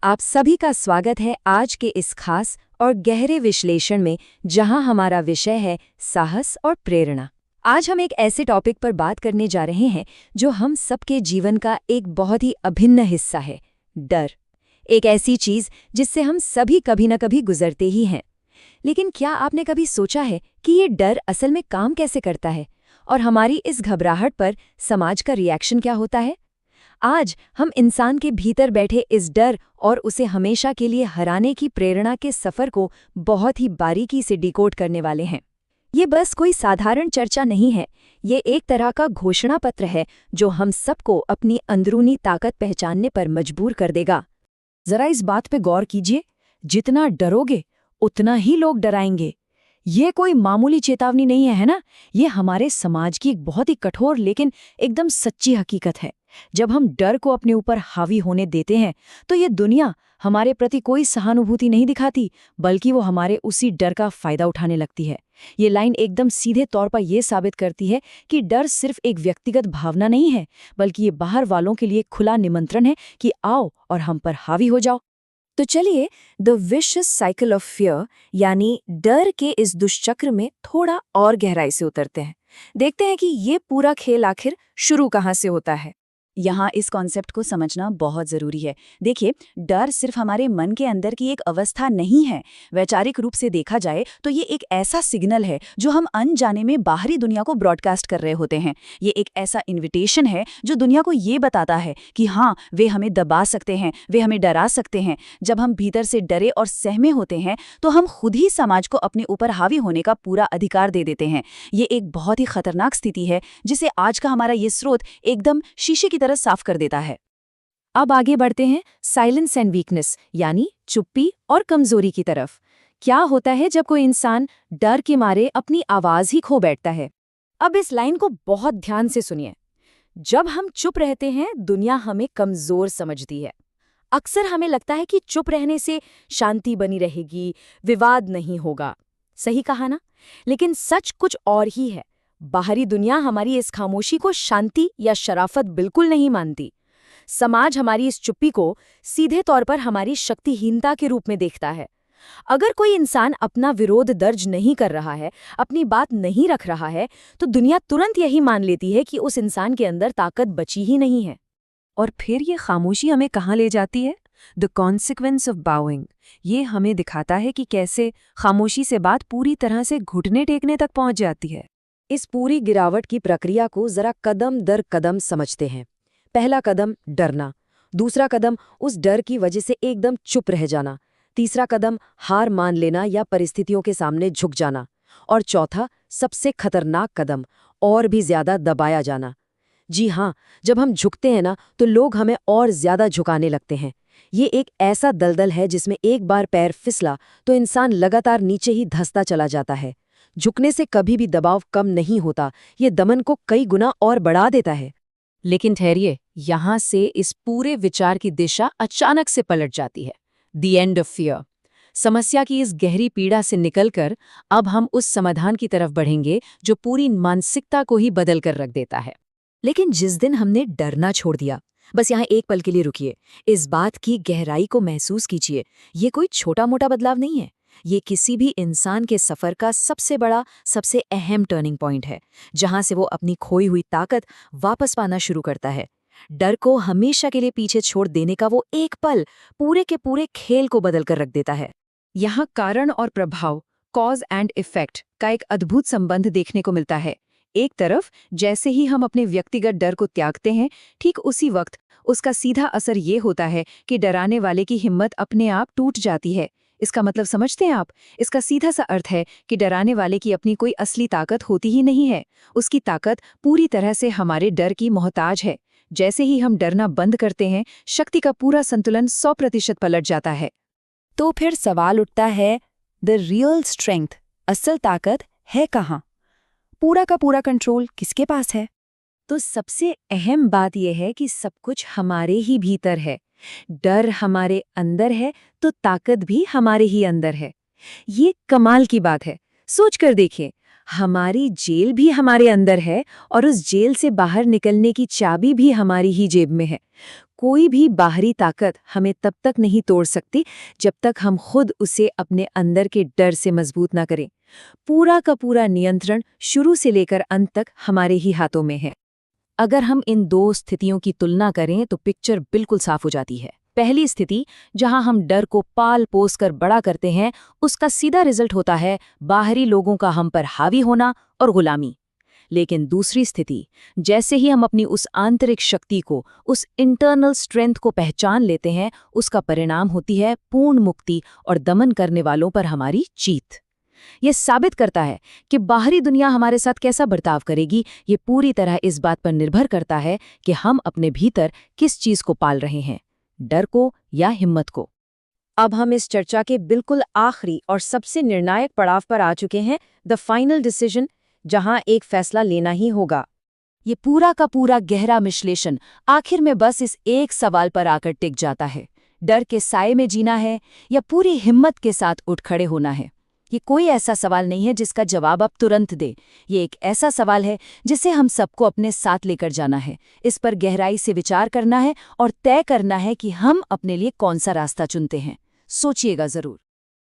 आप सभी का स्वागत है आज के इस खास और गहरे विश्लेषण में, जहां हमारा विषय है साहस और प्रेरणा। आज हम एक ऐसे टॉपिक पर बात करने जा रहे हैं जो हम सबके जीवन का एक बहुत ही अभिन्न हिस्सा है, डर। एक ऐसी चीज जिससे हम सभी कभी न कभी गुजरते ही हैं। लेकिन क्या आपने कभी सोचा है कि ये डर असल में काम कैसे करता है और हमारी इस घबराहट पर समाज का रिएक्शन क्या होता है? आज हम इंसान के भीतर बैठे इस डर और उसे हमेशा के लिए हराने की प्रेरणा के सफर को बहुत ही बारीकी से डिकोड करने वाले हैं। ये बस कोई साधारण चर्चा नहीं है, ये एक तरह का घोषणा पत्र है जो हम सबको अपनी अंदरूनी ताकत पहचानने पर मजबूर कर देगा। जरा इस बात पे गौर कीजिए, जितना डरोगे उतना ही लोग डराएंगे। ये कोई मामूली चेतावनी नहीं है ना? ये हमारे समाज की एक बहुत ही कठोर लेकिन एकदम सच्ची हकीकत है। जब हम डर को अपने ऊपर हावी होने देते हैं तो ये दुनिया हमारे प्रति कोई सहानुभूति नहीं दिखाती, बल्कि वो हमारे उसी डर का फायदा उठाने लगती है। ये लाइन एकदम सीधे तौर पर यह साबित करती है कि डर सिर्फ एक व्यक्तिगत भावना नहीं है, बल्कि ये बाहर वालों के लिए खुला निमंत्रण है कि आओ और हम पर हावी हो जाओ। तो चलिए the vicious cycle of fear यानी डर के इस दुष्चक्र में थोड़ा और गहराई से उतरते हैं। देखते हैं कि ये पूरा खेल आखिर शुरू कहाँ से होता है। यहाँ इस कॉन्सेप्ट को समझना बहुत ज़रूरी है। देखिए, डर सिर्फ हमारे मन के अंदर की एक अवस्था नहीं है। वैचारिक रूप से देखा जाए तो ये एक ऐसा सिग्नल है जो हम अनजाने में बाहरी दुनिया को ब्रॉडकास्ट कर रहे होते हैं। ये एक ऐसा इन्विटेशन है जो दुनिया को ये बताता है कि हाँ, वे हमें दबा सकते हैं, वे हमें डरा सकते हैं। जब हम भीतर से डरे और सहमे होते हैं तो हम खुद ही समाज को अपने ऊपर हावी होने का पूरा अधिकार दे देते हैं। ये एक बहुत ही खतरनाक स्थिति है जिसे आज का हमारा ये स्रोत एकदम शीशे की तरह साफ कर देता है। अब आगे बढ़ते हैं साइलेंस एंड वीकनेस यानी चुप्पी और कमजोरी की तरफ। क्या होता है जब कोई इंसान डर के मारे अपनी आवाज ही खो बैठता है? अब इस लाइन को बहुत ध्यान से सुनिए। जब हम चुप रहते हैं, दुनिया हमें कमजोर समझती है। अक्सर हमें लगता है कि चुप रहने से शांति बनी रहेगी, विवाद नहीं होगा। सही कहा ना? लेकिन सच कुछ और ही है। बाहरी दुनिया हमारी इस खामोशी को शांति या शराफत बिल्कुल नहीं मानती। समाज हमारी इस चुप्पी को सीधे तौर पर हमारी शक्तिहीनता के रूप में देखता है। अगर कोई इंसान अपना विरोध दर्ज नहीं कर रहा है, अपनी बात नहीं रख रहा है, तो दुनिया तुरंत यही मान लेती है कि उस इंसान के अंदर ताकत बची ही नहीं है। और फिर ये खामोशी हमें कहाँ ले जाती है? The consequence of बाउइंग। ये हमें दिखाता है कि कैसे खामोशी से बात पूरी तरह से घुटने टेकने तक पहुंच जाती है। इस पूरी गिरावट की प्रक्रिया को जरा कदम दर कदम समझते हैं। पहला कदम डरना, दूसरा कदम उस डर की वजह से एकदम चुप रह जाना, तीसरा कदम हार मान लेना या परिस्थितियों के सामने झुक जाना, और चौथा सबसे खतरनाक कदम और भी ज्यादा दबाया जाना। जी हाँ, जब हम झुकते हैं ना तो लोग हमें और ज्यादा झुकाने लगते हैं। ये एक ऐसा दलदल है जिसमें एक बार पैर फिसला तो इंसान लगातार नीचे ही धंसता चला जाता है। झुकने से कभी भी दबाव कम नहीं होता, ये दमन को कई गुना और बढ़ा देता है। लेकिन ठहरिए, यहाँ से इस पूरे विचार की दिशा अचानक से पलट जाती है। The end of fear. समस्या की इस गहरी पीड़ा से निकलकर अब हम उस समाधान की तरफ बढ़ेंगे जो पूरी मानसिकता को ही बदल कर रख देता है। लेकिन जिस दिन हमने डरना छोड़ दिया, बस यहाँ एक पल के लिए रुकिए, इस बात की गहराई को महसूस कीजिए। ये कोई छोटा मोटा बदलाव नहीं है, ये किसी भी इंसान के सफर का सबसे बड़ा, सबसे अहम टर्निंग पॉइंट है, जहां से वो अपनी खोई हुई ताकत वापस पाना शुरू करता है। डर को हमेशा के लिए पीछे छोड़ देने का वो एक पल पूरे के पूरे खेल को बदल कर रख देता है। यहाँ कारण और प्रभाव, कॉज एंड इफेक्ट का एक अद्भुत संबंध देखने को मिलता है। एक तरफ जैसे ही हम अपने व्यक्तिगत डर को त्यागते हैं, ठीक उसी वक्त उसका सीधा असर ये होता है कि डराने वाले की हिम्मत अपने आप टूट जाती है। इसका मतलब समझते हैं आप? इसका सीधा सा अर्थ है कि डराने वाले की अपनी कोई असली ताकत होती ही नहीं है। उसकी ताकत पूरी तरह से हमारे डर की मोहताज है। जैसे ही हम डरना बंद करते हैं, शक्ति का पूरा संतुलन 100% पलट जाता है। तो फिर सवाल उठता है, द रियल स्ट्रेंथ, असल ताकत है कहाँ? पूरा का पूरा कंट्रोल किसके पास है? तो सबसे अहम बात यह है कि सब कुछ हमारे ही भीतर है। डर हमारे अंदर है तो ताकत भी हमारे ही अंदर है। ये कमाल की बात है। सोच कर देखिए, हमारी जेल भी हमारे अंदर है और उस जेल से बाहर निकलने की चाबी भी हमारी ही जेब में है। कोई भी बाहरी ताकत हमें तब तक नहीं तोड़ सकती जब तक हम खुद उसे अपने अंदर के डर से मजबूत ना करें। पूरा का पूरा नियंत्रण शुरू से लेकर अंत तक हमारे ही हाथों में है। अगर हम इन दो स्थितियों की तुलना करें तो पिक्चर बिल्कुल साफ हो जाती है। पहली स्थिति, जहां हम डर को पाल पोस कर बड़ा करते हैं, उसका सीधा रिजल्ट होता है बाहरी लोगों का हम पर हावी होना और गुलामी। लेकिन दूसरी स्थिति, जैसे ही हम अपनी उस आंतरिक शक्ति को, उस इंटरनल स्ट्रेंथ को पहचान लेते हैं, उसका परिणाम होती है पूर्ण मुक्ति और दमन करने वालों पर हमारी जीत। ये साबित करता है कि बाहरी दुनिया हमारे साथ कैसा बर्ताव करेगी, ये पूरी तरह इस बात पर निर्भर करता है कि हम अपने भीतर किस चीज को पाल रहे हैं, डर को या हिम्मत को। अब हम इस चर्चा के बिल्कुल आखिरी और सबसे निर्णायक पड़ाव पर आ चुके हैं, द फाइनल डिसीजन, जहां एक फैसला लेना ही होगा। ये पूरा का पूरा गहरा विश्लेषण आखिर में बस इस एक सवाल पर आकर टिक जाता है, डर के साए में जीना है या पूरी हिम्मत के साथ उठ खड़े होना है। ये कोई ऐसा सवाल नहीं है जिसका जवाब आप तुरंत दे। ये एक ऐसा सवाल है जिसे हम सबको अपने साथ लेकर जाना है, इस पर गहराई से विचार करना है और तय करना है कि हम अपने लिए कौन सा रास्ता चुनते हैं। सोचिएगा जरूर।